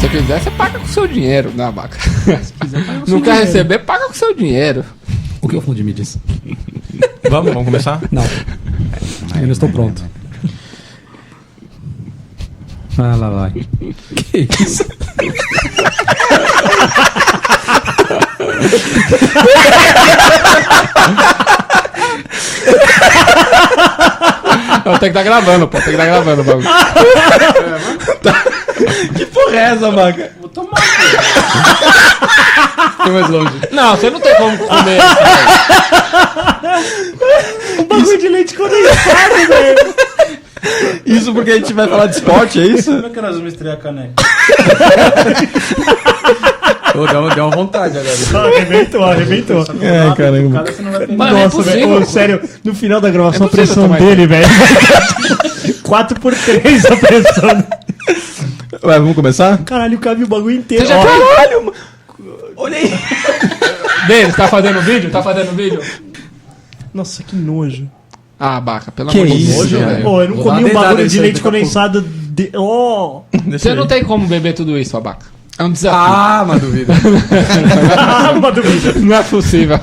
você quiser, você paga com o seu dinheiro, né, Abaca? Não quer receber, paga com o seu dinheiro. O que o fundo me disse? Vamos começar? Não. Eu não estou pronto. Ah, lá vai. Que isso? Tem que estar gravando, pô. Tem que estar gravando o bagulho. Que porra é essa, Abaca? Vou tomar. Fica mais longe. Não, você não tem como comer isso. Um bagulho de leite condensado, velho. Isso porque a gente vai falar de esporte, é isso? Como é que nós vamos estrear a caneca? Deu uma vontade agora. Arrebentou. É, caramba. Nossa, velho, sério, no final da gravação a pressão dele, velho. 4x3 a pressão. Vai, vamos começar? Caralho, cabe o bagulho inteiro. Você já Ó, caralho, mano. Olha aí. Denis, tá fazendo vídeo? Tá fazendo vídeo? Nossa, que nojo. Ah, Abaca, pelo Que amor de isso, Deus, velho. Pô, eu não Vou comi dar um uma bagulho dedada de nisso aí leite daqui a condensado de... Oh! Você não tem como beber tudo isso, Abaca. É um desafio. Ah, mas duvida. Uma dúvida. Não é possível.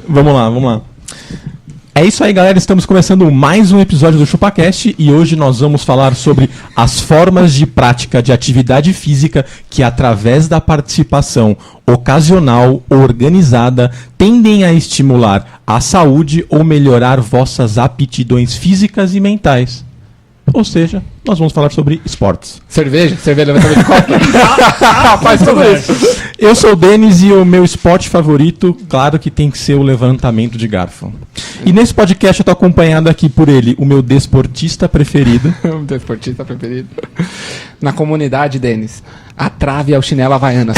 Vamos lá. É isso aí, galera. Estamos começando mais um episódio do ChupaCast e hoje nós vamos falar sobre as formas de prática de atividade física que, através da participação ocasional ou organizada, tendem a estimular a saúde ou melhorar vossas aptidões físicas e mentais. Ou seja, nós vamos falar sobre esportes. Cerveja, levantamento de copo. Faz tudo isso. Eu sou o Denis e o meu esporte favorito, claro que tem que ser o levantamento de garfo. E nesse podcast eu tô acompanhado aqui por ele, o meu desportista preferido. O desportista preferido. Na comunidade, Denis, a trave é o chinelo havaiana.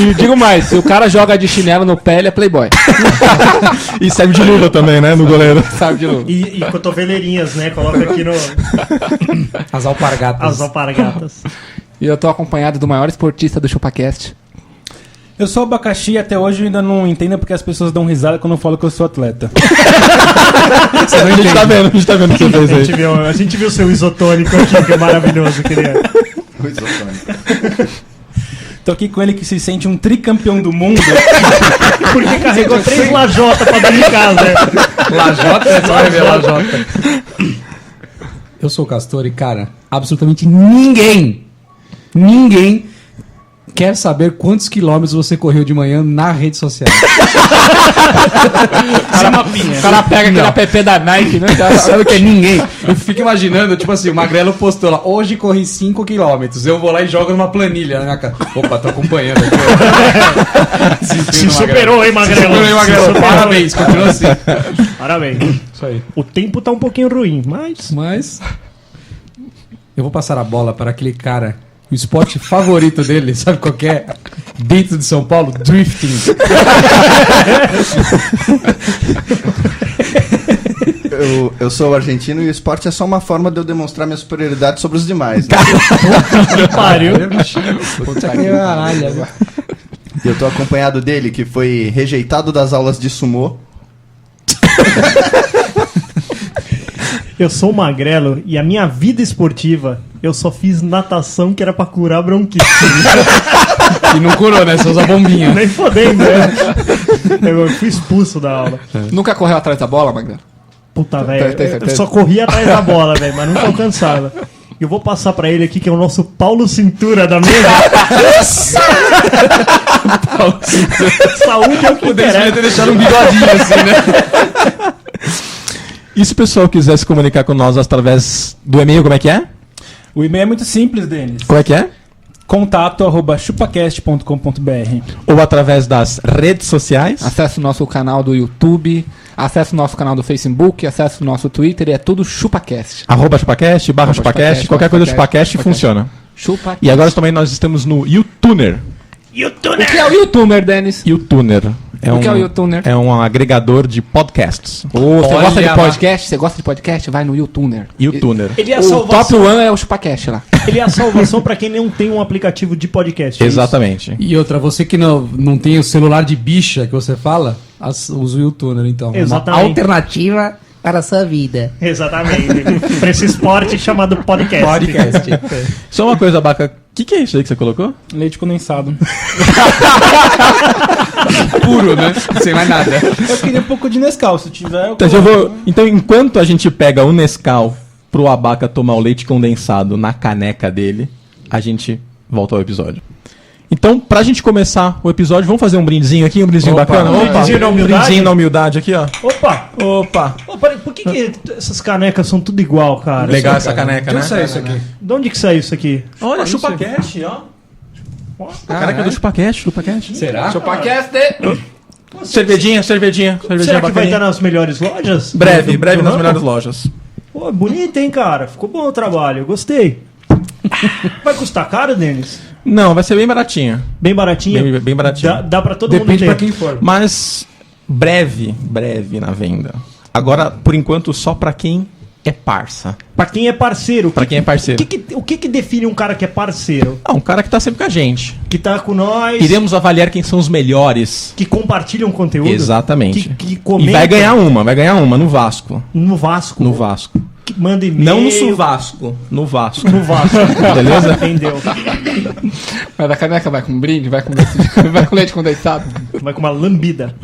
E digo mais, se o cara joga de chinelo no pé, ele é playboy. E serve de luva também, né, no goleiro. Sabe de novo. E cotoveleirinhas, né? Coloca aqui no... As alpargatas. As alpargatas. E eu tô acompanhado do maior esportista do ChupaCast. Eu sou abacaxi e até hoje eu ainda não entendo porque as pessoas dão risada quando eu falo que eu sou atleta. A gente tá vendo o que você fez aí. A gente viu o seu isotônico aqui, que é maravilhoso. Queria... Tô aqui com ele que se sente um tricampeão do mundo. Porque carregou 3 lajotas pra dentro de casa. Lajota? Você vai ver lajota. Eu sou o Castor e, cara, absolutamente ninguém quer saber quantos quilômetros você correu de manhã na rede social. O cara pega aquele app da Nike, né? Sabe o que é ninguém? Eu fico imaginando, tipo assim, o Magrelo postou lá, hoje corri 5 quilômetros. Eu vou lá e jogo numa planilha na minha cara. Opa, tô acompanhando aqui. Se superou, hein, Magrelo? Superou, hein, Magrelo? Parabéns, continua assim. Parabéns. Isso aí. O tempo tá um pouquinho ruim, mas... Eu vou passar a bola para aquele cara, o esporte favorito dele, sabe qual que é? Dentro de São Paulo, drifting. Eu sou argentino e o esporte é só uma forma de eu demonstrar minha superioridade sobre os demais. Né? Que pariu. Caralho. E eu tô acompanhado dele, que foi rejeitado das aulas de sumô. Eu sou o Magrelo e a minha vida esportiva, eu só fiz natação que era pra curar bronquite. E não curou, né? Você usa bombinha. Nem fodendo, né? Eu fui expulso da aula. Nunca correu atrás da bola, Magda? Puta, velho. Tem Eu certeza? só corria atrás da bola, velho, mas nunca alcançava. Eu vou passar pra ele aqui, que é o nosso Paulo Cintura da mesa. Saúde é o que interessa. ter deixado um bigodinho assim, né? E se o pessoal quiser se comunicar com nós através do e-mail, como é que é? O e-mail é muito simples, Denis. Como é que é? contato@chupacast.com.br. Ou através das redes sociais? Acesse o nosso canal do YouTube, acesse o nosso canal do Facebook, acesse o nosso Twitter e é tudo ChupaCast. @chupacast, /chupacast, qualquer coisa chupacast funciona. ChupaCast. E agora também nós estamos no YouTuner. O que é o YouTuber, Denis? YouTuner. O que é o YouTuner? É um agregador de podcasts. Você gosta de lá. podcast? Você gosta de podcast? Vai no YouTuner. YouTuner. Ele é a O top salvação, 1 é o ChupaCast lá. ele é a salvação pra quem não tem um aplicativo de podcast. é isso? Exatamente. E outra, você que não tem o celular de bicha que você fala, usa o YouTuner, então. Exatamente. Uma alternativa para a sua vida. Exatamente. Pra esse esporte chamado podcast. Só uma coisa, Abaca. O que é isso aí que você colocou? Leite condensado. Puro, né? Sem mais nada. Eu queria um pouco de Nescau, se tiver. Eu Então, enquanto a gente pega o Nescau pro Abaca tomar o leite condensado na caneca dele, a gente volta ao episódio. Então, pra gente começar o episódio, vamos fazer um brindezinho aqui, um brindezinho bacana? um brindezinho na humildade? Brindezinho na humildade aqui, ó. Opa! Opa! Ô, peraí, por que essas canecas são tudo igual, cara? Legal essa caneca, né? isso aqui. De onde que saiu isso aqui? Olha, ChupaCast, ó. Caneca do ChupaCast. Será? Chupacast! Cervejinha Será que vai bacaninha. estar nas melhores lojas? Breve nas Ramo? melhores lojas. Pô, bonito, hein, cara? Ficou bom o trabalho, gostei. Vai custar caro, Denis? Não, vai ser bem baratinha. Bem baratinho? Bem baratinho. Dá pra todo Depende mundo ter. pra quem for. Mas breve na venda. Agora, por enquanto, só pra quem é parça. Pra quem é parceiro. Pra quem é parceiro. O que define um cara que é parceiro? Ah, um cara que tá sempre com a gente. Que tá com nós, Iremos avaliar quem são os melhores. que compartilham conteúdo. Exatamente. Que E comentam vai ganhar uma no Vasco. no Vasco. No Vasco. Que manda e-mail. Não no Suvasco, no Vasco. No Vasco. Beleza? Entendeu? Mas a caneca vai com brinde, vai com leite condensado. Vai com uma lambida.